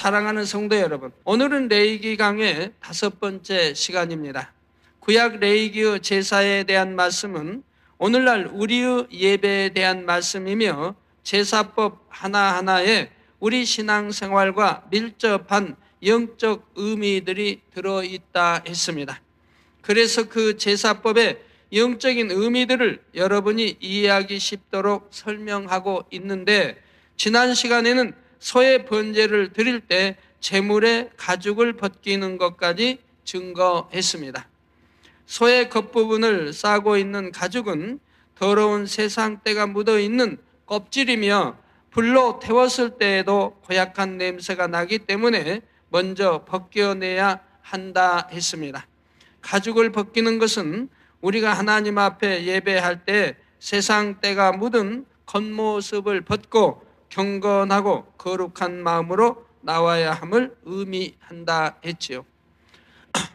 사랑하는 성도 여러분, 오늘은 레위기 강의 5번째 시간입니다. 구약 레위기의 제사에 대한 말씀은 오늘날 우리의 예배에 대한 말씀이며 제사법 하나하나에 우리 신앙생활과 밀접한 영적 의미들이 들어있다 했습니다. 그래서 그 제사법의 영적인 의미들을 여러분이 이해하기 쉽도록 설명하고 있는데, 지난 시간에는 소의 번제를 드릴 때 제물의 가죽을 벗기는 것까지 증거했습니다. 소의 겉부분을 싸고 있는 가죽은 더러운 세상 때가 묻어있는 껍질이며 불로 태웠을 때에도 고약한 냄새가 나기 때문에 먼저 벗겨내야 한다 했습니다. 가죽을 벗기는 것은 우리가 하나님 앞에 예배할 때 세상 때가 묻은 겉모습을 벗고 경건하고 거룩한 마음으로 나와야 함을 의미한다 했지요.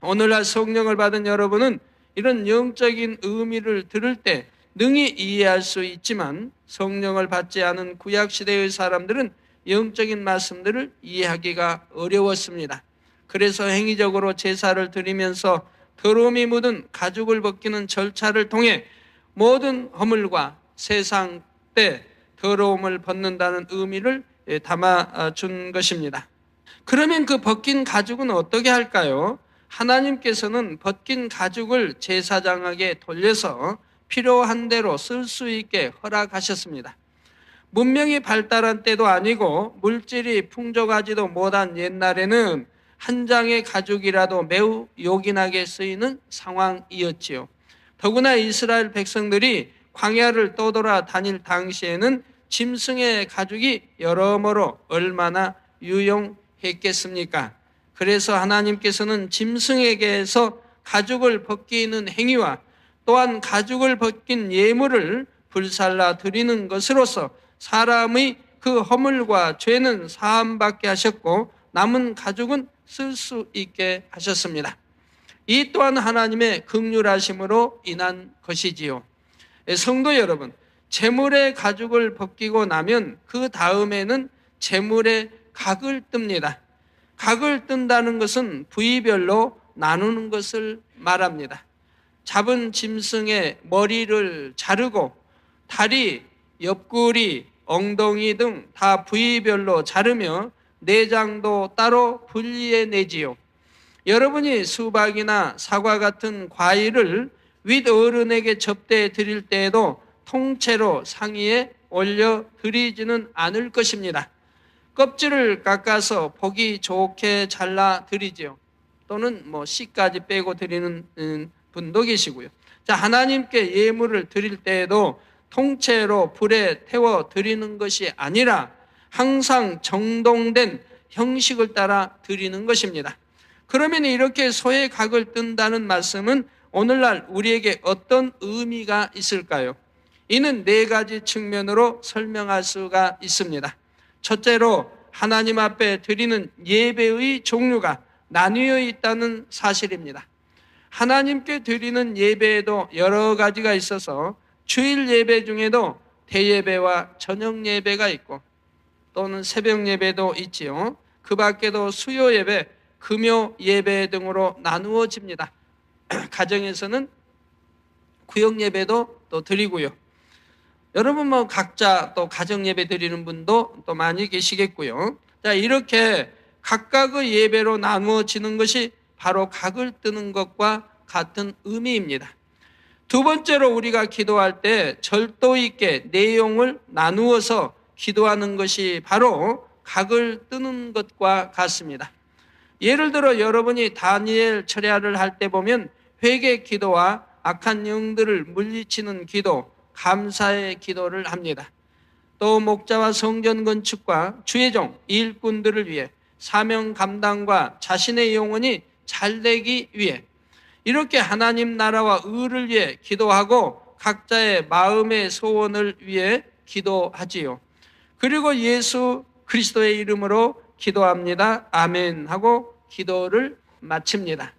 오늘날 성령을 받은 여러분은 이런 영적인 의미를 들을 때 능히 이해할 수 있지만, 성령을 받지 않은 구약시대의 사람들은 영적인 말씀들을 이해하기가 어려웠습니다. 그래서 행위적으로 제사를 드리면서 더러움이 묻은 가죽을 벗기는 절차를 통해 모든 허물과 세상 때 더러움을 벗는다는 의미를 담아준 것입니다. 그러면 그 벗긴 가죽은 어떻게 할까요? 하나님께서는 벗긴 가죽을 제사장에게 돌려서 필요한 대로 쓸 수 있게 허락하셨습니다. 문명이 발달한 때도 아니고 물질이 풍족하지도 못한 옛날에는 한 장의 가죽이라도 매우 요긴하게 쓰이는 상황이었지요. 더구나 이스라엘 백성들이 광야를 떠돌아 다닐 당시에는 짐승의 가죽이 여러모로 얼마나 유용했겠습니까? 그래서 하나님께서는 짐승에게서 가죽을 벗기는 행위와 또한 가죽을 벗긴 예물을 불살라 드리는 것으로서 사람의 그 허물과 죄는 사함받게 하셨고 남은 가죽은 쓸 수 있게 하셨습니다. 이 또한 하나님의 긍휼하심으로 인한 것이지요. 성도 여러분, 제물의 가죽을 벗기고 나면 그 다음에는 제물의 각을 뜹니다. 각을 뜬다는 것은 부위별로 나누는 것을 말합니다. 잡은 짐승의 머리를 자르고 다리, 옆구리, 엉덩이 등 다 부위별로 자르며 내장도 따로 분리해내지요. 여러분이 수박이나 사과 같은 과일을 윗어른에게 접대해 드릴 때에도 통째로 상의에 올려 드리지는 않을 것입니다. 껍질을 깎아서 보기 좋게 잘라 드리지요. 또는 씨까지 빼고 드리는 분도 계시고요. 자, 하나님께 예물을 드릴 때에도 통째로 불에 태워 드리는 것이 아니라 항상 정돈된 형식을 따라 드리는 것입니다. 그러면 이렇게 소의 각을 뜬다는 말씀은 오늘날 우리에게 어떤 의미가 있을까요? 이는 4가지 측면으로 설명할 수가 있습니다. 첫째로 하나님 앞에 드리는 예배의 종류가 나뉘어 있다는 사실입니다. 하나님께 드리는 예배에도 여러 가지가 있어서 주일 예배 중에도 대예배와 저녁 예배가 있고 또는 새벽 예배도 있지요. 그 밖에도 수요 예배, 금요 예배 등으로 나누어집니다. 가정에서는 구역 예배도 또 드리고요. 여러분 각자 또 가정 예배 드리는 분도 또 많이 계시겠고요. 자, 이렇게 각각의 예배로 나누어지는 것이 바로 각을 뜨는 것과 같은 의미입니다. 두 번째로 우리가 기도할 때 절도 있게 내용을 나누어서 기도하는 것이 바로 각을 뜨는 것과 같습니다. 예를 들어 여러분이 다니엘 철야를 할 때 보면 회개 기도와 악한 영들을 물리치는 기도, 감사의 기도를 합니다. 또 목자와 성전 건축과 주의 종, 일꾼들을 위해 사명 감당과 자신의 영혼이 잘되기 위해 이렇게 하나님 나라와 의를 위해 기도하고 각자의 마음의 소원을 위해 기도하지요. 그리고 예수 그리스도의 이름으로 기도합니다. 아멘 하고 기도를 마칩니다.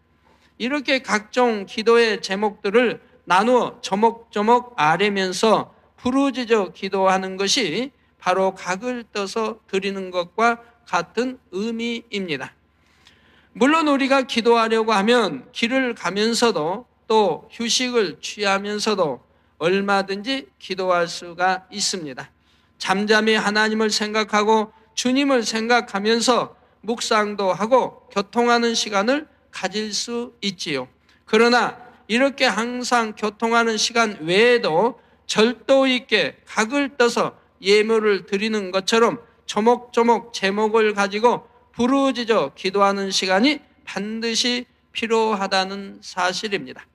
이렇게 각종 기도의 제목들을 나누어 조목조목 아뢰면서 부르짖어 기도하는 것이 바로 각을 떠서 드리는 것과 같은 의미입니다. 물론 우리가 기도하려고 하면 길을 가면서도 또 휴식을 취하면서도 얼마든지 기도할 수가 있습니다. 잠잠히 하나님을 생각하고 주님을 생각하면서 묵상도 하고 교통하는 시간을 가질 수 있지요. 그러나 이렇게 항상 교통하는 시간 외에도 절도 있게 각을 떠서 예물을 드리는 것처럼 조목조목 제목을 가지고 부르짖어 기도하는 시간이 반드시 필요하다는 사실입니다.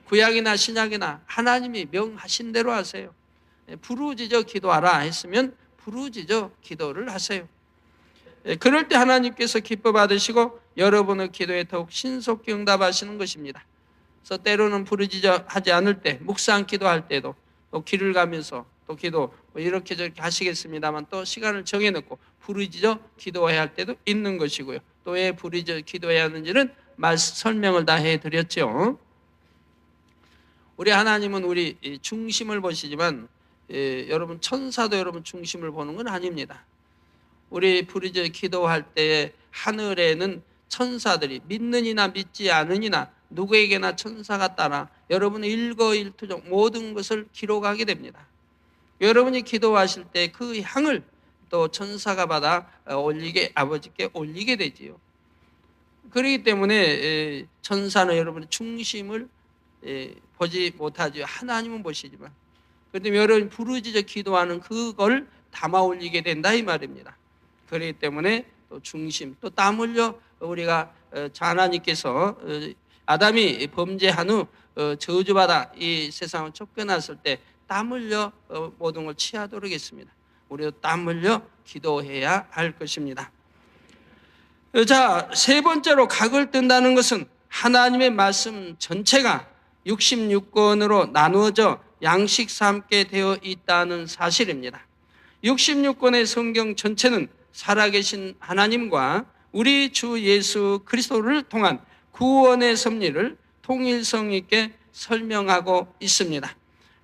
구약이나 신약이나 하나님이 명하신 대로 하세요. 부르짖어 기도하라 했으면 부르짖어 기도를 하세요. 그럴 때 하나님께서 기뻐 받으시고 여러분의 기도에 더욱 신속히 응답하시는 것입니다. 그래서 때로는 부르짖어 하지 않을 때, 묵상 기도할 때도 또 길을 가면서 또 기도 이렇게 저렇게 하시겠습니다만 또 시간을 정해놓고 부르짖어 기도해야 할 때도 있는 것이고요. 또 왜 부르짖어 기도해야 하는지는 설명을 다 해드렸죠. 우리 하나님은 우리 중심을 보시지만 여러분 천사도 여러분 중심을 보는 건 아닙니다. 우리 부르짖어 기도할 때 하늘에는 천사들이 믿느니나 믿지 않으니나 누구에게나 천사가 따라 여러분의 일거일투족 모든 것을 기록하게 됩니다. 여러분이 기도하실 때 그 향을 또 천사가 받아 아버지께 올리게 되지요. 그렇기 때문에 천사는 여러분의 중심을 보지 못하죠. 하나님은 보시지만. 그런데 여러분이 부르짖어 기도하는 그걸 담아 올리게 된다 이 말입니다. 그렇기 때문에 또 중심, 또 땀 흘려 우리가 하나님께서 아담이 범죄한 후 저주받아 이 세상을 쫓겨났을 때 땀 흘려 모든 걸 취하도록 했습니다. 우리도 땀 흘려 기도해야 할 것입니다. 자, 세 번째로 각을 뜬다는 것은 하나님의 말씀 전체가 66권으로 나누어져 양식과 함께 되어 있다는 사실입니다. 66권의 성경 전체는 살아계신 하나님과 우리 주 예수 그리스도를 통한 구원의 섭리를 통일성 있게 설명하고 있습니다.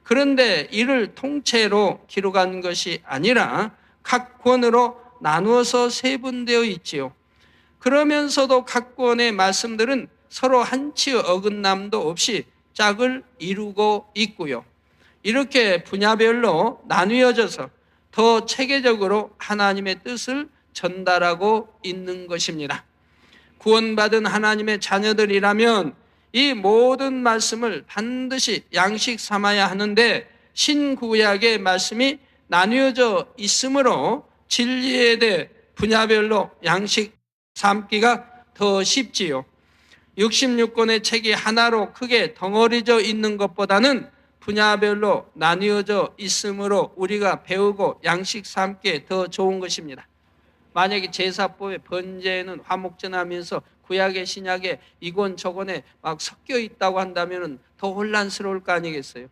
그런데 이를 통째로 기록한 것이 아니라 각 권으로 나누어서 세분되어 있지요. 그러면서도 각 권의 말씀들은 서로 한치의 어긋남도 없이 짝을 이루고 있고요. 이렇게 분야별로 나뉘어져서 더 체계적으로 하나님의 뜻을 전달하고 있는 것입니다. 구원받은 하나님의 자녀들이라면 이 모든 말씀을 반드시 양식 삼아야 하는데 신구약의 말씀이 나뉘어져 있으므로 진리에 대해 분야별로 양식 삼기가 더 쉽지요. 66권의 책이 하나로 크게 덩어리져 있는 것보다는 분야별로 나뉘어져 있으므로 우리가 배우고 양식 삼기에 더 좋은 것입니다. 만약에 제사법에 번제는 화목제하면서 구약의 신약에 이권 저권에 막 섞여 있다고 한다면 더 혼란스러울 거 아니겠어요?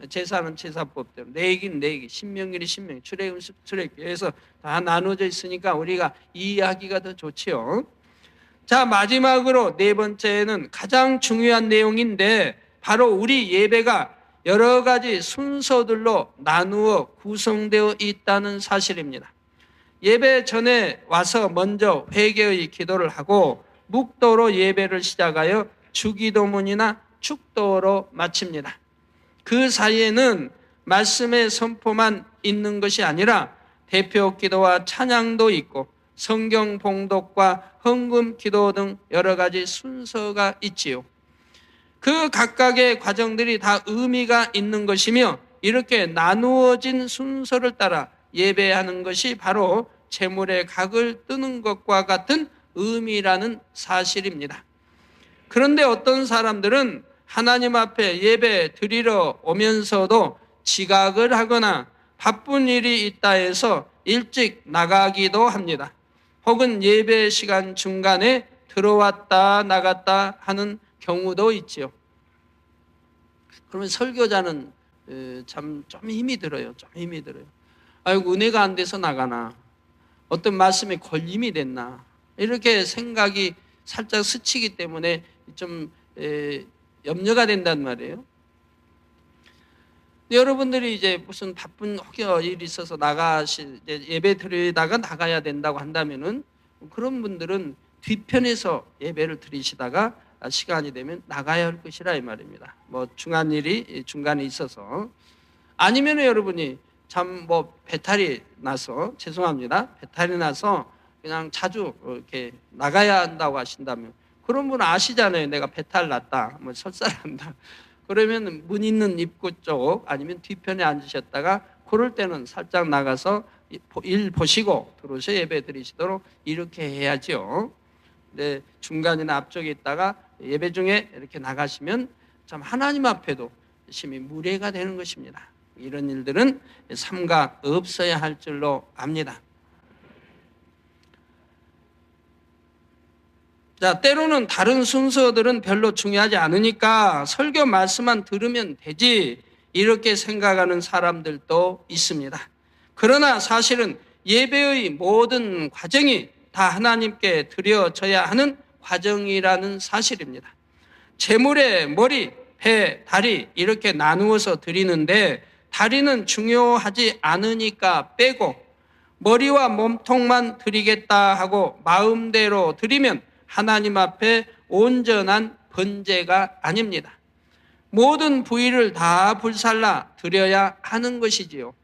제사는 제사법대로, 내기는 내기, 신명일이 신명, 출애굽은 출애굽, 그래서 다 나눠져 있으니까 우리가 이해하기가 더 좋지요. 자, 마지막으로 네 번째는 가장 중요한 내용인데 바로 우리 예배가 여러 가지 순서들로 나누어 구성되어 있다는 사실입니다. 예배 전에 와서 먼저 회개의 기도를 하고 묵도로 예배를 시작하여 주기도문이나 축도로 마칩니다. 그 사이에는 말씀의 선포만 있는 것이 아니라 대표 기도와 찬양도 있고 성경 봉독과 헌금 기도 등 여러 가지 순서가 있지요. 그 각각의 과정들이 다 의미가 있는 것이며 이렇게 나누어진 순서를 따라 예배하는 것이 바로 제물의 각을 뜨는 것과 같은 의미라는 사실입니다. 그런데 어떤 사람들은 하나님 앞에 예배 드리러 오면서도 지각을 하거나 바쁜 일이 있다 해서 일찍 나가기도 합니다. 혹은 예배 시간 중간에 들어왔다 나갔다 하는 경우도 있지요. 그러면 설교자는 참 좀 힘이 들어요. 좀 힘이 들어요. 아이고, 은혜가 안 돼서 나가나, 어떤 말씀에 걸림이 됐나, 이렇게 생각이 살짝 스치기 때문에 좀 염려가 된단 말이에요. 여러분들이 이제 무슨 바쁜 일이 있어서 이제 예배 드리다가 나가야 된다고 한다면은 그런 분들은 뒤편에서 예배를 드리시다가 시간이 되면 나가야 할 것이라 이 말입니다. 뭐 중요한 일이 중간에 있어서, 아니면 여러분이 참 뭐 배탈이 나서, 죄송합니다, 배탈이 나서 그냥 자주 이렇게 나가야 한다고 하신다면, 그런 분 아시잖아요. 내가 배탈 났다, 뭐 설사한다. 그러면 문 있는 입구 쪽 아니면 뒤편에 앉으셨다가 그럴 때는 살짝 나가서 일 보시고 들어오셔 예배 드리시도록 이렇게 해야죠. 근데 중간이나 앞쪽에 있다가 예배 중에 이렇게 나가시면 참 하나님 앞에도 심히 무례가 되는 것입니다. 이런 일들은 삼가 없어야 할 줄로 압니다. 자, 때로는 다른 순서들은 별로 중요하지 않으니까 설교 말씀만 들으면 되지, 이렇게 생각하는 사람들도 있습니다. 그러나 사실은 예배의 모든 과정이 다 하나님께 드려져야 하는 과정이라는 사실입니다. 제물의 머리, 배, 다리 이렇게 나누어서 드리는데, 다리는 중요하지 않으니까 빼고 머리와 몸통만 드리겠다 하고 마음대로 드리면 하나님 앞에 온전한 번제가 아닙니다. 모든 부위를 다 불살라 드려야 하는 것이지요.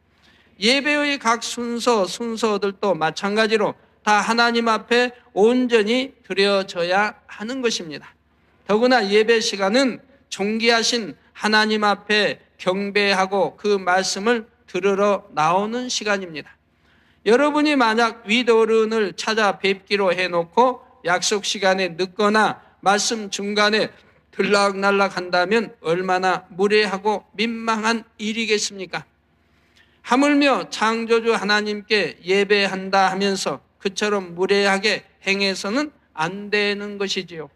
예배의 각 순서들도 마찬가지로 다 하나님 앞에 온전히 드려져야 하는 것입니다. 더구나 예배 시간은 존귀하신 하나님 앞에 경배하고 그 말씀을 들으러 나오는 시간입니다. 여러분이 만약 윗어른을 찾아뵙기로 해놓고 약속 시간에 늦거나 말씀 중간에 들락날락 한다면 얼마나 무례하고 민망한 일이겠습니까? 하물며 창조주 하나님께 예배한다 하면서 그처럼 무례하게 행해서는 안 되는 것이지요.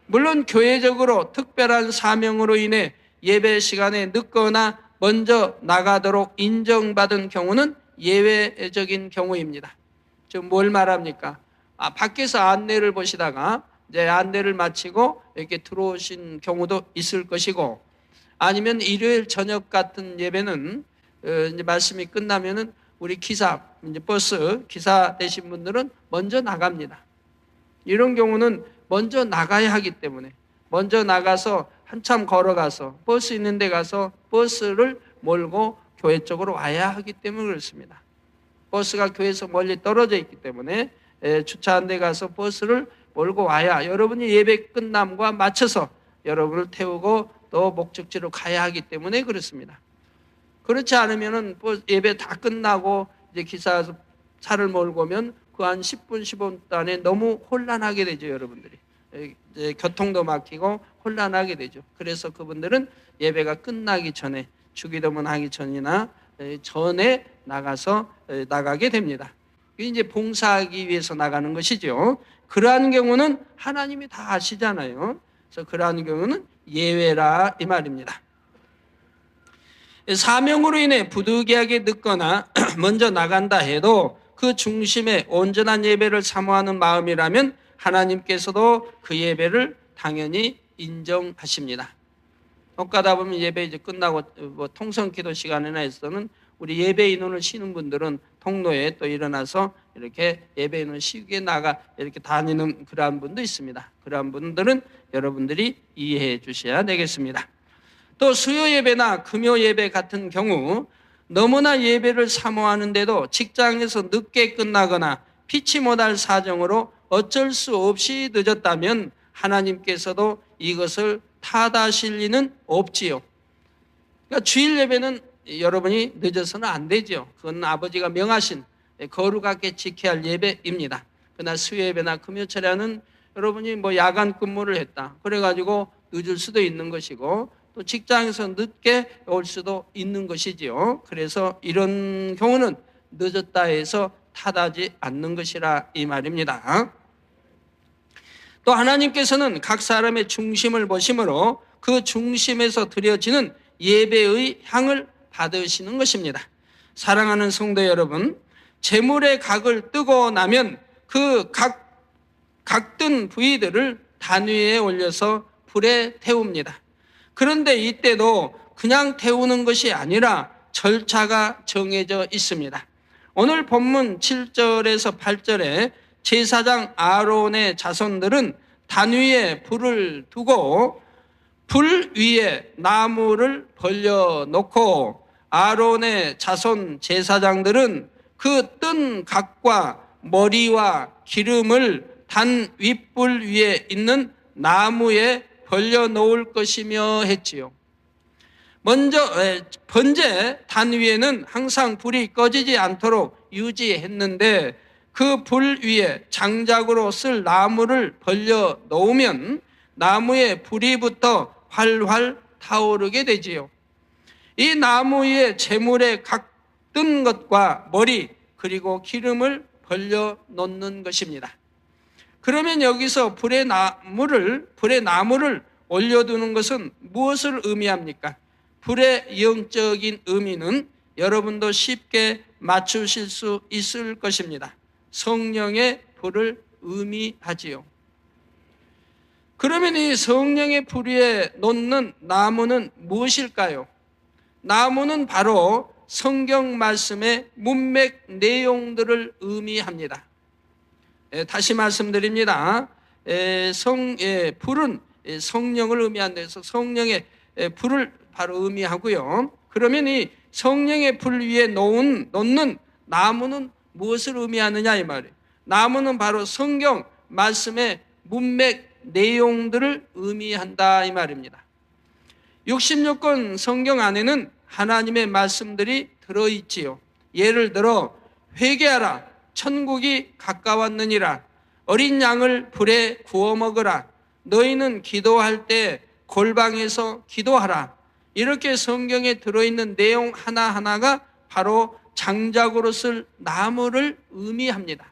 물론 교회적으로 특별한 사명으로 인해 예배 시간에 늦거나 먼저 나가도록 인정받은 경우는 예외적인 경우입니다. 지금 뭘 말합니까? 밖에서 안내를 보시다가 이제 안내를 마치고 이렇게 들어오신 경우도 있을 것이고, 아니면 일요일 저녁 같은 예배는 이제 말씀이 끝나면은 우리 기사, 이제 버스 기사 되신 분들은 먼저 나갑니다. 이런 경우는 먼저 나가야 하기 때문에 먼저 나가서 한참 걸어가서 버스 있는 데 가서 버스를 몰고 교회 쪽으로 와야 하기 때문에 그렇습니다. 버스가 교회에서 멀리 떨어져 있기 때문에 주차한 데 가서 버스를 몰고 와야 여러분이 예배 끝남과 맞춰서 여러분을 태우고 또 목적지로 가야 하기 때문에 그렇습니다. 그렇지 않으면은 예배 다 끝나고 이제 기사에서 차를 몰고 오면 그 한 10분, 15분 안에 너무 혼란하게 되죠, 여러분들이. 이제 교통도 막히고 혼란하게 되죠. 그래서 그분들은 예배가 끝나기 전에, 주기도문 하기 전이나 전에 나가게 됩니다. 이제 봉사하기 위해서 나가는 것이죠. 그러한 경우는 하나님이 다 아시잖아요. 그래서 그러한 경우는 예외라 이 말입니다. 사명으로 인해 부득이하게 늦거나 먼저 나간다 해도 그 중심에 온전한 예배를 사모하는 마음이라면 하나님께서도 그 예배를 당연히 인정하십니다. 가다 보면 예배 이제 끝나고 통성 기도 시간이나 해서는 우리 예배 인원을 쉬는 분들은 통로에 또 일어나서 이렇게 예배 인원 쉬게 나가 이렇게 다니는 그러한 분도 있습니다. 그러한 분들은 여러분들이 이해해 주셔야 되겠습니다. 또 수요 예배나 금요 예배 같은 경우 너무나 예배를 사모하는데도 직장에서 늦게 끝나거나 피치 못할 사정으로 어쩔 수 없이 늦었다면 하나님께서도 이것을 탓하실 리는 없지요. 그러니까 주일 예배는 여러분이 늦어서는 안 되죠. 그건 아버지가 명하신 거룩하게 지켜야 할 예배입니다. 그러나 수요 예배나 금요 철야는 여러분이 야간 근무를 했다, 그래가지고 늦을 수도 있는 것이고 또 직장에서 늦게 올 수도 있는 것이지요. 그래서 이런 경우는 늦었다 해서 탓하지 않는 것이라 이 말입니다. 또 하나님께서는 각 사람의 중심을 보심으로 그 중심에서 드려지는 예배의 향을 받으시는 것입니다. 사랑하는 성도 여러분, 제물의 각을 뜨고 나면 그 각든 부위들을 단 위에 올려서 불에 태웁니다. 그런데 이때도 그냥 태우는 것이 아니라 절차가 정해져 있습니다. 오늘 본문 7절에서 8절에 제사장 아론의 자손들은 단 위에 불을 두고 불 위에 나무를 벌려놓고 아론의 자손 제사장들은 그 뜬 각과 머리와 기름을 단 윗불 위에 있는 나무에 벌려놓을 것이며 했지요. 먼저 번제 단 위에는 항상 불이 꺼지지 않도록 유지했는데 그 불 위에 장작으로 쓸 나무를 벌려 놓으면 나무에 불이 붙어 활활 타오르게 되지요. 이 나무 위에 제물의 각 뜬 것과 머리 그리고 기름을 벌려 놓는 것입니다. 그러면 여기서 불의 나무를 올려두는 것은 무엇을 의미합니까? 불의 영적인 의미는 여러분도 쉽게 맞추실 수 있을 것입니다. 성령의 불을 의미하지요. 그러면 이 성령의 불 위에 놓는 나무는 무엇일까요? 나무는 바로 성경 말씀의 문맥 내용들을 의미합니다. 다시 말씀드립니다. 불은 성령을 의미한다 해서 성령의 불을 바로 의미하고요. 그러면 이 성령의 불 위에 놓는 나무는 무엇을 의미하느냐 이 말이에요. 나무는 바로 성경 말씀의 문맥 내용들을 의미한다 이 말입니다. 66권 성경 안에는 하나님의 말씀들이 들어있지요. 예를 들어 회개하라, 천국이 가까웠느니라, 어린 양을 불에 구워 먹으라, 너희는 기도할 때 골방에서 기도하라. 이렇게 성경에 들어있는 내용 하나하나가 바로 장작으로 쓸 나무를 의미합니다.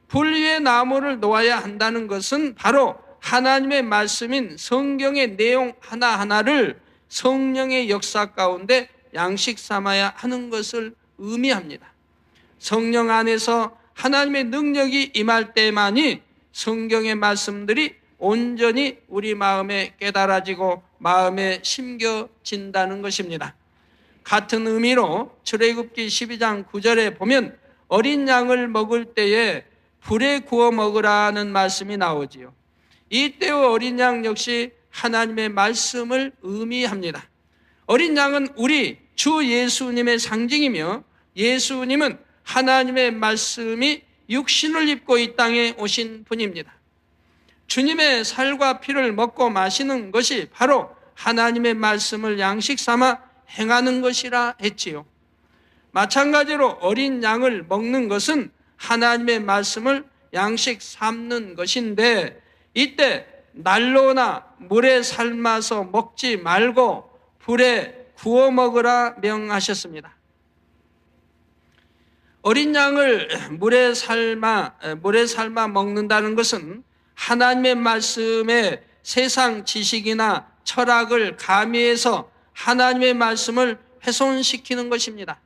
불 위에 나무를 놓아야 한다는 것은 바로 하나님의 말씀인 성경의 내용 하나하나를 성령의 역사 가운데 양식 삼아야 하는 것을 의미합니다. 성령 안에서 하나님의 능력이 임할 때만이 성경의 말씀들이 온전히 우리 마음에 깨달아지고 마음에 심겨진다는 것입니다. 같은 의미로 출애굽기 12장 9절에 보면 어린 양을 먹을 때에 불에 구워 먹으라는 말씀이 나오지요. 이때의 어린 양 역시 하나님의 말씀을 의미합니다. 어린 양은 우리 주 예수님의 상징이며 예수님은 하나님의 말씀이 육신을 입고 이 땅에 오신 분입니다. 주님의 살과 피를 먹고 마시는 것이 바로 하나님의 말씀을 양식 삼아 행하는 것이라 했지요. 마찬가지로 어린 양을 먹는 것은 하나님의 말씀을 양식 삼는 것인데 이때 난로나 물에 삶아서 먹지 말고 불에 구워 먹으라 명하셨습니다. 어린 양을 물에 삶아 먹는다는 것은 하나님의 말씀에 세상 지식이나 철학을 가미해서 하나님의 말씀을 훼손시키는 것입니다.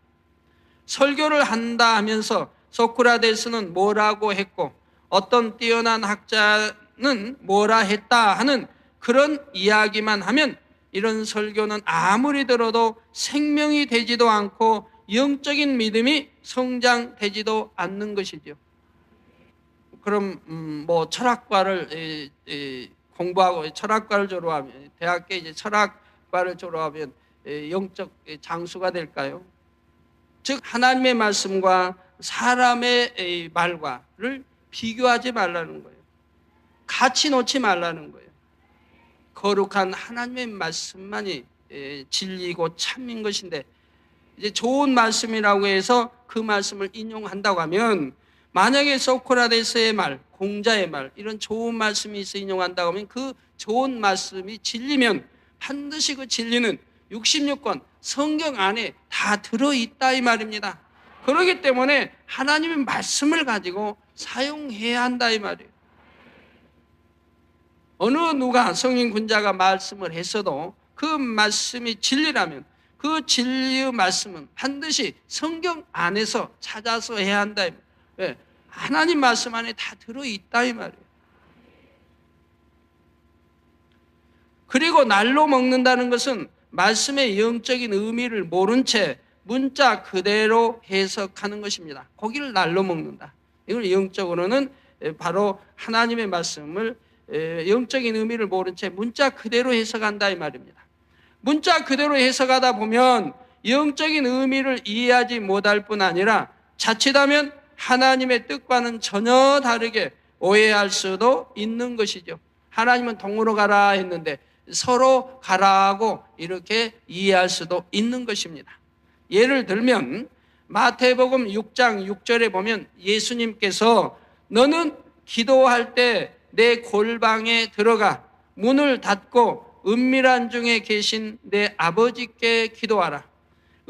설교를 한다 하면서 소크라테스는 뭐라고 했고 어떤 뛰어난 학자는 뭐라 했다 하는 그런 이야기만 하면 이런 설교는 아무리 들어도 생명이 되지도 않고 영적인 믿음이 성장되지도 않는 것이죠. 그럼 철학과를 공부하고 철학과를 졸업하면 대학교 이제 철학과를 졸업하면 영적 장수가 될까요? 즉 하나님의 말씀과 사람의 말과를 비교하지 말라는 거예요. 같이 놓지 말라는 거예요. 거룩한 하나님의 말씀만이 진리고 참인 것인데 이제 좋은 말씀이라고 해서 그 말씀을 인용한다고 하면 만약에 소크라테스의 말, 공자의 말 이런 좋은 말씀이 있어 인용한다고 하면 그 좋은 말씀이 진리면 반드시 그 진리는 66권 성경 안에 다 들어있다 이 말입니다. 그렇기 때문에 하나님의 말씀을 가지고 사용해야 한다 이 말이에요. 어느 누가 성인 군자가 말씀을 했어도 그 말씀이 진리라면 그 진리의 말씀은 반드시 성경 안에서 찾아서 해야 한다. 왜? 하나님 말씀 안에 다 들어있다 이 말이에요. 그리고 날로 먹는다는 것은 말씀의 영적인 의미를 모른 채 문자 그대로 해석하는 것입니다. 고기를 날로 먹는다. 이걸 영적으로는 바로 하나님의 말씀을 영적인 의미를 모른 채 문자 그대로 해석한다 이 말입니다. 문자 그대로 해석하다 보면 영적인 의미를 이해하지 못할 뿐 아니라 자칫하면 하나님의 뜻과는 전혀 다르게 오해할 수도 있는 것이죠. 하나님은 동으로 가라 했는데 서로 가라고 이렇게 이해할 수도 있는 것입니다. 예를 들면 마태복음 6장 6절에 보면 예수님께서 너는 기도할 때 내 골방에 들어가 문을 닫고 은밀한 중에 계신 내 아버지께 기도하라.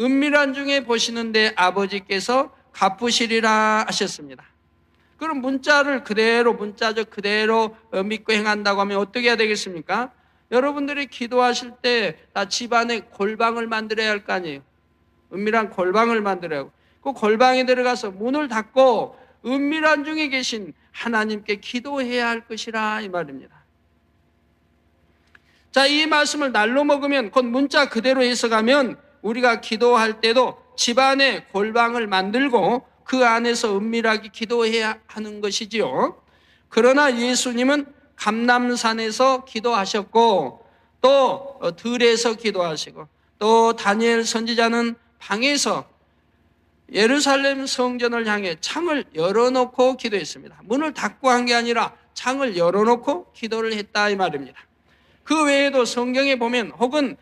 은밀한 중에 보시는 내 아버지께서 갚으시리라 하셨습니다. 그럼 문자적 그대로 믿고 행한다고 하면 어떻게 해야 되겠습니까? 여러분들이 기도하실 때 다 집안에 골방을 만들어야 할 거 아니에요. 은밀한 골방을 만들어야 하고 그 골방에 들어가서 문을 닫고 은밀한 중에 계신 하나님께 기도해야 할 것이라 이 말입니다. 자, 이 말씀을 날로 먹으면 곧 문자 그대로 해석하면 우리가 기도할 때도 집안에 골방을 만들고 그 안에서 은밀하게 기도해야 하는 것이지요. 그러나 예수님은 감람산에서 기도하셨고 또 들에서 기도하시고 또 다니엘 선지자는 방에서 예루살렘 성전을 향해 창을 열어놓고 기도했습니다. 문을 닫고 한 게 아니라 창을 열어놓고 기도를 했다 이 말입니다. 그 외에도 성경에 보면 혹은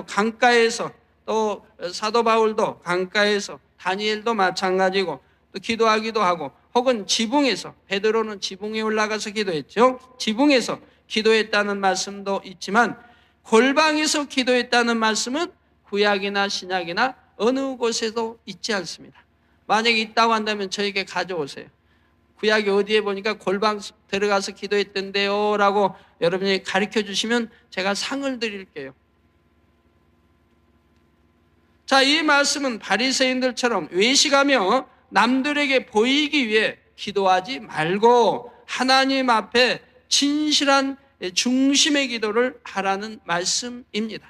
강가에서 또 사도 바울도 강가에서 다니엘도 마찬가지고 또 기도하기도 하고 혹은 지붕에서 베드로는 지붕에 올라가서 기도했죠. 지붕에서 기도했다는 말씀도 있지만 골방에서 기도했다는 말씀은 구약이나 신약이나 어느 곳에도 있지 않습니다. 만약에 있다고 한다면 저에게 가져오세요. 구약이 어디에 보니까 골방 들어가서 기도했던데요 라고 여러분이 가르쳐 주시면 제가 상을 드릴게요. 자, 이 말씀은 바리새인들처럼 외식하며 남들에게 보이기 위해 기도하지 말고 하나님 앞에 진실한 중심의 기도를 하라는 말씀입니다.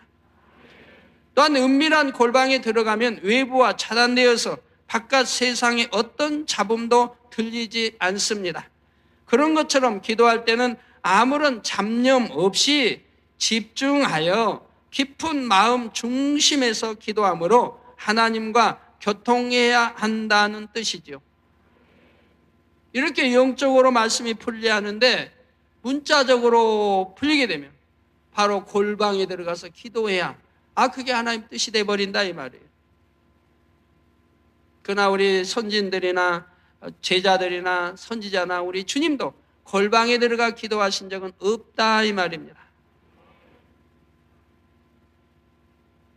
또한 은밀한 골방에 들어가면 외부와 차단되어서 바깥 세상의 어떤 잡음도 들리지 않습니다. 그런 것처럼 기도할 때는 아무런 잡념 없이 집중하여 깊은 마음 중심에서 기도함으로 하나님과 교통해야 한다는 뜻이죠. 이렇게 영적으로 말씀이 풀려야 하는데 문자적으로 풀리게 되면 바로 골방에 들어가서 기도해야 그게 하나님 뜻이 돼버린다 이 말이에요. 그러나 우리 선진들이나 제자들이나 선지자나 우리 주님도 골방에 들어가 기도하신 적은 없다 이 말입니다.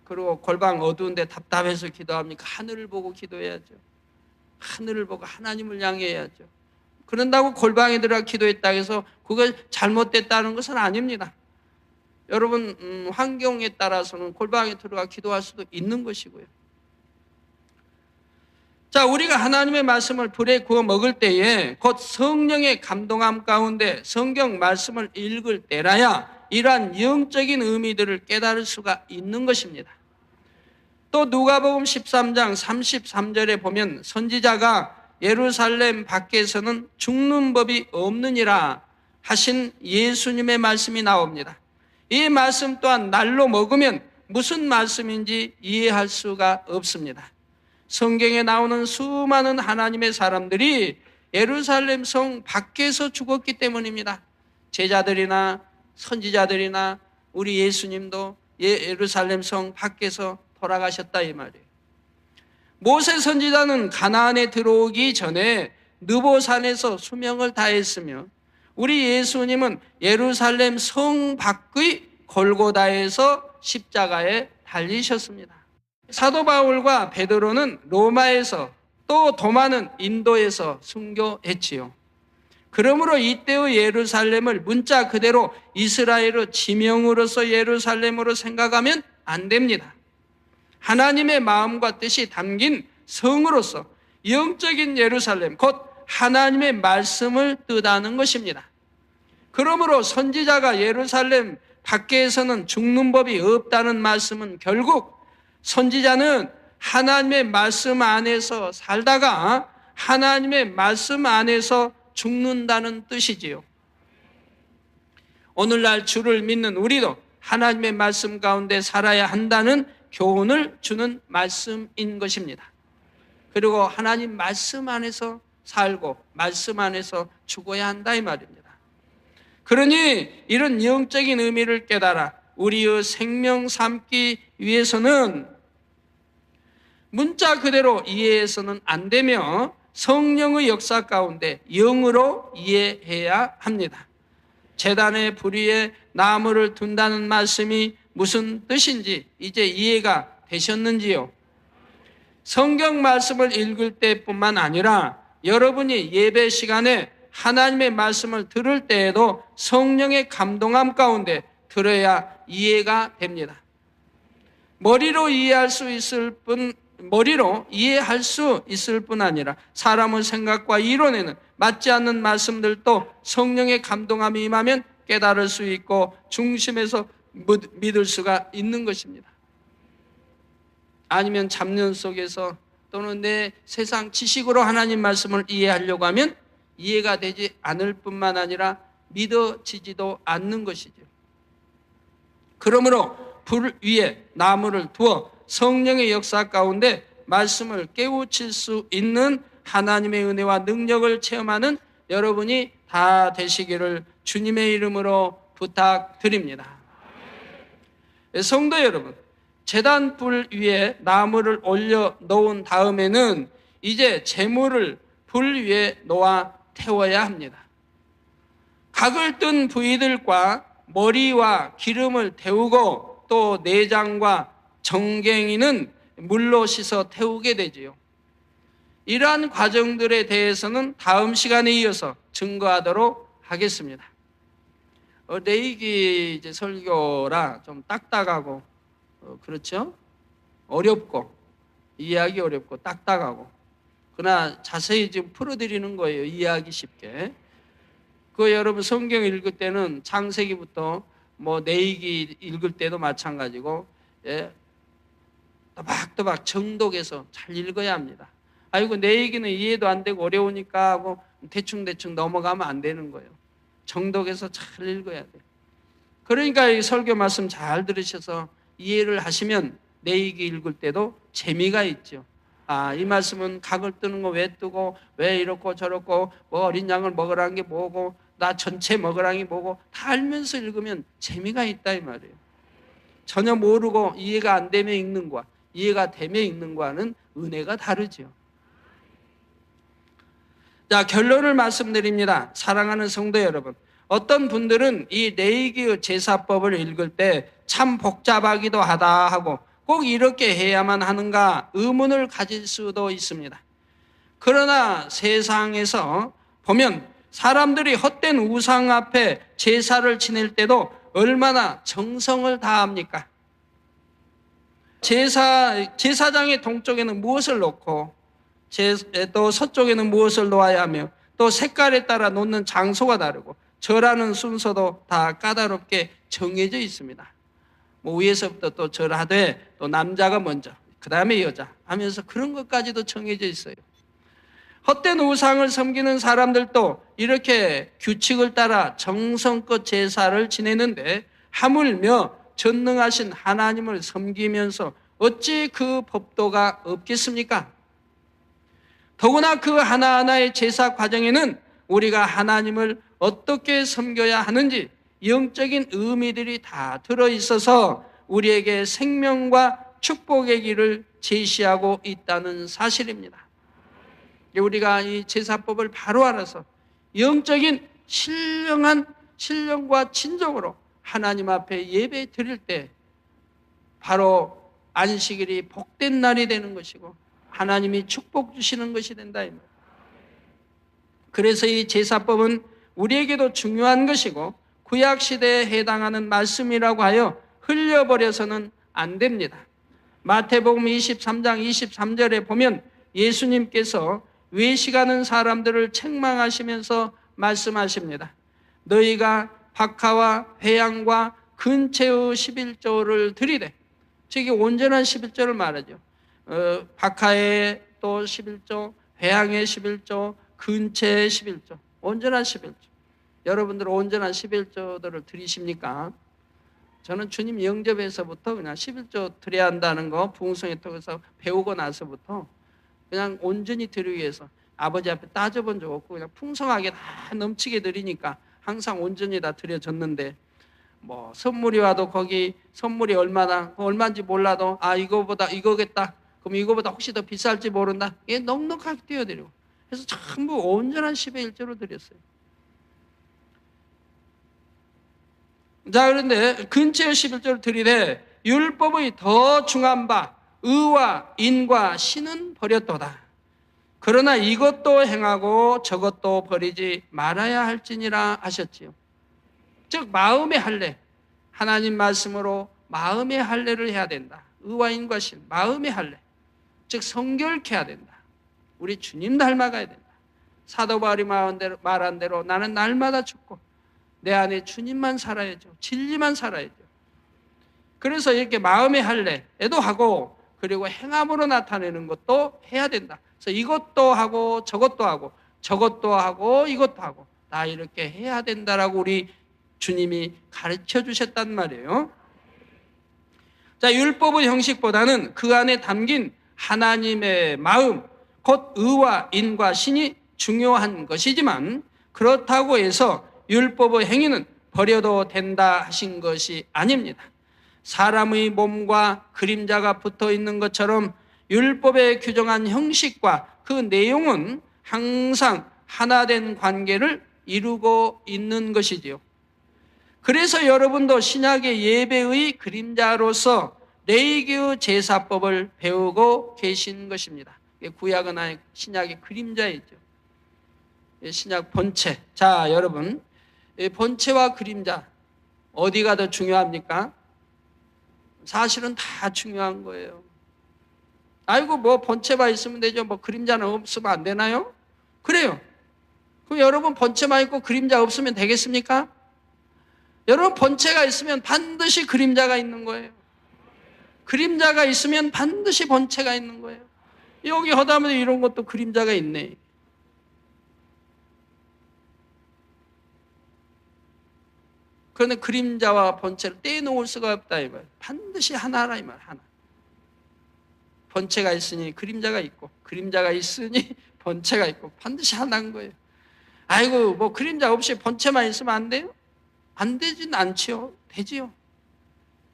그리고 골방 어두운데 답답해서 기도합니까? 하늘을 보고 기도해야죠. 하늘을 보고 하나님을 향해야죠. 그런다고 골방에 들어가 기도했다 해서 그걸 잘못됐다는 것은 아닙니다. 여러분 환경에 따라서는 골방에 들어가 기도할 수도 있는 것이고요. 자, 우리가 하나님의 말씀을 불에 구워 먹을 때에 곧 성령의 감동함 가운데 성경 말씀을 읽을 때라야 이러한 영적인 의미들을 깨달을 수가 있는 것입니다. 또 누가복음 13장 33절에 보면 선지자가 예루살렘 밖에서는 죽는 법이 없느니라 하신 예수님의 말씀이 나옵니다. 이 말씀 또한 날로 먹으면 무슨 말씀인지 이해할 수가 없습니다. 성경에 나오는 수많은 하나님의 사람들이 예루살렘 성 밖에서 죽었기 때문입니다. 제자들이나 선지자들이나 우리 예수님도 예루살렘 성 밖에서 돌아가셨다 이 말이에요. 모세 선지자는 가나안에 들어오기 전에 느보산에서 수명을 다했으며 우리 예수님은 예루살렘 성 밖의 골고다에서 십자가에 달리셨습니다. 사도 바울과 베드로는 로마에서 또 도마는 인도에서 순교했지요. 그러므로 이때의 예루살렘을 문자 그대로 이스라엘의 지명으로서 예루살렘으로 생각하면 안 됩니다. 하나님의 마음과 뜻이 담긴 성으로서 영적인 예루살렘, 곧 하나님의 말씀을 뜻하는 것입니다. 그러므로 선지자가 예루살렘 밖에서는 죽는 법이 없다는 말씀은 결국 선지자는 하나님의 말씀 안에서 살다가 하나님의 말씀 안에서 죽는다는 뜻이지요. 오늘날 주를 믿는 우리도 하나님의 말씀 가운데 살아야 한다는 교훈을 주는 말씀인 것입니다. 그리고 하나님 말씀 안에서 살고 말씀 안에서 죽어야 한다 이 말입니다. 그러니 이런 영적인 의미를 깨달아 우리의 생명 삼기 위해서는 문자 그대로 이해해서는 안 되며 성령의 역사 가운데 영으로 이해해야 합니다. 제단의 불 위에 나무를 둔다는 말씀이 무슨 뜻인지 이제 이해가 되셨는지요? 성경 말씀을 읽을 때뿐만 아니라 여러분이 예배 시간에 하나님의 말씀을 들을 때에도 성령의 감동함 가운데 들어야 이해가 됩니다. 머리로 이해할 수 있을 뿐 아니라 사람의 생각과 이론에는 맞지 않는 말씀들도 성령의 감동함이 임하면 깨달을 수 있고 중심에서 믿을 수가 있는 것입니다. 아니면 잡념 속에서 또는 내 세상 지식으로 하나님 말씀을 이해하려고 하면 이해가 되지 않을 뿐만 아니라 믿어지지도 않는 것이죠. 그러므로 불 위에 나무를 두어 성령의 역사 가운데 말씀을 깨우칠 수 있는 하나님의 은혜와 능력을 체험하는 여러분이 다 되시기를 주님의 이름으로 부탁드립니다. 성도 여러분, 제단 불 위에 나무를 올려 놓은 다음에는 이제 제물을 불 위에 놓아 태워야 합니다. 각을 뜬 부위들과 머리와 기름을 태우고 또 내장과 정갱이는 물로 씻어 태우게 되지요. 이러한 과정들에 대해서는 다음 시간에 이어서 증거하도록 하겠습니다. 내이기 이제 설교라 좀 딱딱하고 그렇죠? 어렵고 이해하기 어렵고 딱딱하고 그러나 자세히 지금 풀어드리는 거예요. 이해하기 쉽게. 그 여러분 성경 읽을 때는 창세기부터 뭐 내이기 읽을 때도 마찬가지고 또박또박 정독해서 잘 읽어야 합니다. 아이고 내 얘기는 이해도 안 되고 어려우니까 하고 대충 넘어가면 안 되는 거예요. 정독해서 잘 읽어야 돼요. 그러니까 이 설교 말씀 잘 들으셔서 이해를 하시면 내 얘기 읽을 때도 재미가 있죠. 아, 이 말씀은 각을 뜨는 거 왜 뜨고 왜 이렇고 저렇고 뭐 어린 양을 먹으라는 게 뭐고 나 전체 먹으라는 게 뭐고 다 알면서 읽으면 재미가 있다 이 말이에요. 전혀 모르고 이해가 안 되면 읽는 거와 이해가 되면 읽는 거와는 은혜가 다르죠. 자, 결론을 말씀드립니다. 사랑하는 성도 여러분, 어떤 분들은 이 레위기 제사법을 읽을 때 참 복잡하기도 하다 하고 꼭 이렇게 해야만 하는가 의문을 가질 수도 있습니다. 그러나 세상에서 보면 사람들이 헛된 우상 앞에 제사를 지낼 때도 얼마나 정성을 다합니까? 제사장의 동쪽에는 무엇을 놓고 또 서쪽에는 무엇을 놓아야 하며 또 색깔에 따라 놓는 장소가 다르고 절하는 순서도 다 까다롭게 정해져 있습니다. 뭐 위에서부터 또 절하되 또 남자가 먼저 그 다음에 여자 하면서 그런 것까지도 정해져 있어요. 헛된 우상을 섬기는 사람들도 이렇게 규칙을 따라 정성껏 제사를 지내는데 하물며 전능하신 하나님을 섬기면서 어찌 그 법도가 없겠습니까? 더구나 그 하나하나의 제사 과정에는 우리가 하나님을 어떻게 섬겨야 하는지 영적인 의미들이 다 들어있어서 우리에게 생명과 축복의 길을 제시하고 있다는 사실입니다. 우리가 이 제사법을 바로 알아서 영적인 신령과 진정으로 하나님 앞에 예배 드릴 때 바로 안식일이 복된 날이 되는 것이고 하나님이 축복 주시는 것이 된다 이 말. 그래서 이 제사법은 우리에게도 중요한 것이고 구약 시대에 해당하는 말씀이라고 하여 흘려버려서는 안 됩니다. 마태복음 23장 23절에 보면 예수님께서 외식하는 사람들을 책망하시면서 말씀하십니다. 너희가 박하와 회양과 근체의 11조를 드리되, 즉 온전한 11조를 말하죠. 박하의 또 11조, 회양의 11조, 근체의 11조, 온전한 11조. 여러분들 온전한 11조들을 드리십니까? 저는 주님 영접에서부터 그냥 11조 드려야 한다는 거 부흥성에 통해서 배우고 나서부터 그냥 온전히 드리기 위해서 아버지 앞에 따져본 적 없고 그냥 풍성하게 다 넘치게 드리니까 항상 온전히 다 드려졌는데, 뭐 선물이 와도 거기 선물이 얼마인지 몰라도 이거보다 이거겠다, 그럼 이거보다 혹시 더 비쌀지 모른다, 이게 넉넉하게 띄워드리고, 그래서 전부 온전한 10의 1조로 드렸어요. 자, 그런데 근처의 11조를 드리되 율법의 더 중한 바 의와 인과 신은 버렸도다. 그러나 이것도 행하고 저것도 버리지 말아야 할지니라 하셨지요. 즉 마음의 할례, 하나님 말씀으로 마음의 할례를 해야 된다. 의와 인과 신, 마음의 할례, 즉 성결케 해야 된다. 우리 주님 닮아가야 된다. 사도 바울이 말한 대로 나는 날마다 죽고 내 안에 주님만 살아야죠. 진리만 살아야죠. 그래서 이렇게 마음의 할례에도 하고, 그리고 행함으로 나타내는 것도 해야 된다. 그래서 이것도 하고 저것도 하고 저것도 하고 이것도 하고 다 이렇게 해야 된다라고 우리 주님이 가르쳐 주셨단 말이에요. 자, 율법의 형식보다는 그 안에 담긴 하나님의 마음, 곧 의와 인과 신이 중요한 것이지만, 그렇다고 해서 율법의 행위는 버려도 된다 하신 것이 아닙니다. 사람의 몸과 그림자가 붙어 있는 것처럼 율법에 규정한 형식과 그 내용은 항상 하나된 관계를 이루고 있는 것이지요. 그래서 여러분도 신약의 예배의 그림자로서 레위기의 제사법을 배우고 계신 것입니다. 구약은 아니고 신약의 그림자이죠. 신약 본체. 자, 여러분, 본체와 그림자 어디가 더 중요합니까? 사실은 다 중요한 거예요. 아이고 뭐 본체만 있으면 되죠, 뭐 그림자는 없으면 안 되나요? 그래요. 그럼 여러분 본체만 있고 그림자 없으면 되겠습니까? 여러분 본체가 있으면 반드시 그림자가 있는 거예요. 그림자가 있으면 반드시 본체가 있는 거예요. 여기 허다면 이런 것도 그림자가 있네. 그런데 그림자와 본체를 떼놓을 수가 없다 이 말. 반드시 하나라 이 말. 하나. 본체가 있으니 그림자가 있고, 그림자가 있으니 본체가 있고, 반드시 하나인 거예요. 아이고 뭐 그림자 없이 본체만 있으면 안 돼요? 안 되진 않지요. 되지요.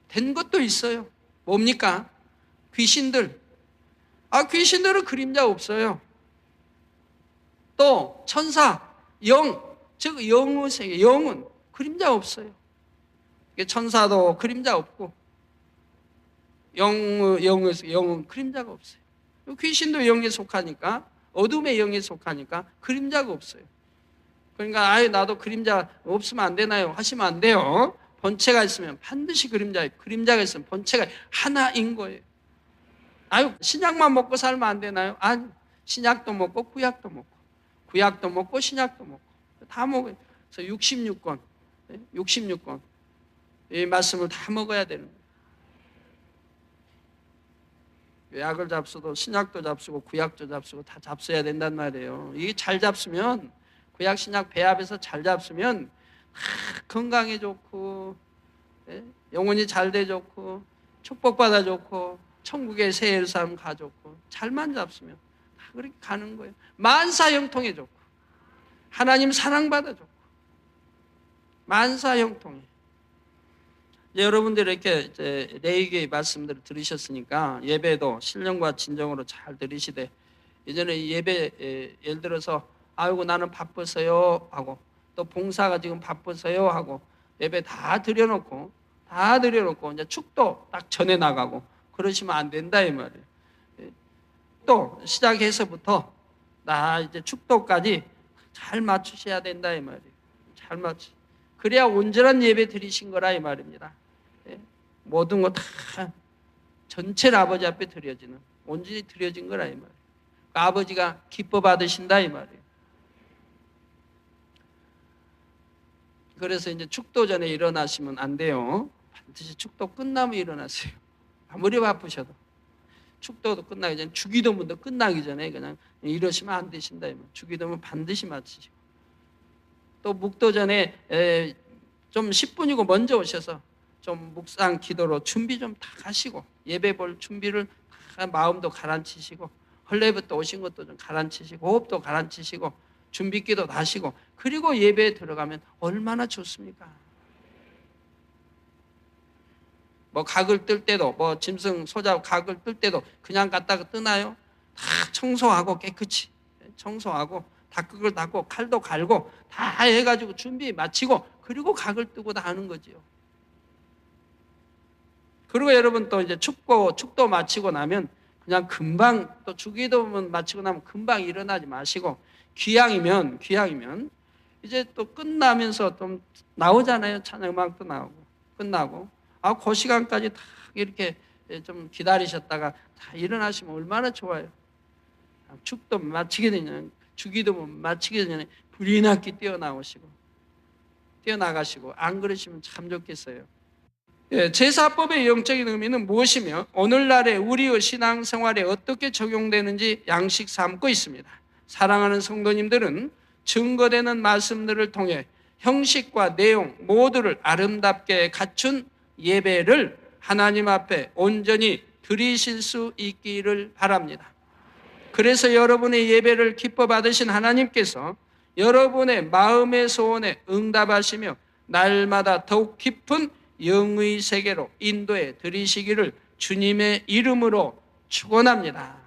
된 것도 있어요. 뭡니까? 귀신들. 귀신들은 그림자 없어요. 또 천사, 영, 즉 영의 세계, 영은 그림자 없어요. 천사도 그림자 없고 영은 그림자가 없어요. 귀신도 영에 속하니까, 어둠의 영에 속하니까 그림자가 없어요. 그러니까 나도 그림자 없으면 안 되나요? 하시면 안 돼요. 본체가 있으면 반드시 그림자가 있으면 본체가 하나인 거예요. 신약만 먹고 살면 안 되나요? 아니, 신약도 먹고 구약도 먹고, 구약도 먹고 신약도 먹고 다 먹어요. 그래서 66권 이 말씀을 다 먹어야 되는 거예요. 약을 잡수도 신약도 잡수고 구약도 잡수고 다 잡숴야 된단 말이에요. 이게 잘 잡수면, 구약 신약 배합해서 잘 잡수면 건강에 좋고, 영혼이 잘 돼 좋고, 축복받아 좋고, 천국에 새 예루살렘 가 좋고, 잘만 잡수면 다 그렇게 가는 거예요. 만사형통해 좋고, 하나님 사랑받아 좋고, 만사형통해. 여러분들이 이렇게 레위기의 말씀들을 들으셨으니까 예배도 신령과 진정으로 잘 들으시되, 예전에 예배 예를 들어서 아이고 나는 바빠서요 하고, 또 봉사가 지금 바빠서요 하고, 예배 다 드려놓고 이제 축도 딱 전에 나가고 그러시면 안 된다 이 말이에요. 또 시작해서부터 나 이제 축도까지 잘 맞추셔야 된다 이 말이에요. 잘 맞추. 그래야 온전한 예배 드리신 거라 이 말입니다. 모든 거 다 전체를 아버지 앞에 드려지는, 온전히 드려진 거라 이 말이에요. 아버지가 기뻐 받으신다 이 말이에요. 그래서 이제 축도 전에 일어나시면 안 돼요. 반드시 축도 끝나면 일어나세요. 아무리 바쁘셔도. 축도도 끝나기 전에, 주기도문도 끝나기 전에 그냥 이러시면 안 되신다. 주기도문 반드시 마치시고. 또 묵도 전에 좀 10분이고 먼저 오셔서 좀 묵상 기도로 준비 좀 다 하시고, 예배 볼 준비를 다 마음도 가라앉히시고, 헐레부터 오신 것도 좀 가라앉히시고, 호흡도 가라앉히시고, 준비 기도 다 하시고, 그리고 예배에 들어가면 얼마나 좋습니까? 뭐 각을 뜰 때도, 뭐 짐승 소자 각을 뜰 때도 그냥 갖다가 뜨나요? 다 청소하고 깨끗이 청소하고 닭극을 닦고 칼도 갈고 다 해가지고 준비 마치고 그리고 각을 뜨고 다 하는 거지요. 그리고 여러분 또 이제 축도 마치고 나면 그냥 금방, 또 주기도문 마치고 나면 금방 일어나지 마시고, 귀향이면 이제 또 끝나면서 좀 나오잖아요. 찬양음악도 나오고 끝나고 그 시간까지 다 이렇게 좀 기다리셨다가 다 일어나시면 얼마나 좋아요. 축도 마치게 되면, 주기도문 마치게 전에 불이 났게 뛰어나가시고 안 그러시면 참 좋겠어요. 제사법의 영적인 의미는 무엇이며 오늘날의 우리의 신앙생활에 어떻게 적용되는지 양식 삼고 있습니다. 사랑하는 성도님들은 증거되는 말씀들을 통해 형식과 내용 모두를 아름답게 갖춘 예배를 하나님 앞에 온전히 드리실 수 있기를 바랍니다. 그래서 여러분의 예배를 기뻐 받으신 하나님께서 여러분의 마음의 소원에 응답하시며 날마다 더욱 깊은 영의 세계로 인도해 드리시기를 주님의 이름으로 축원합니다.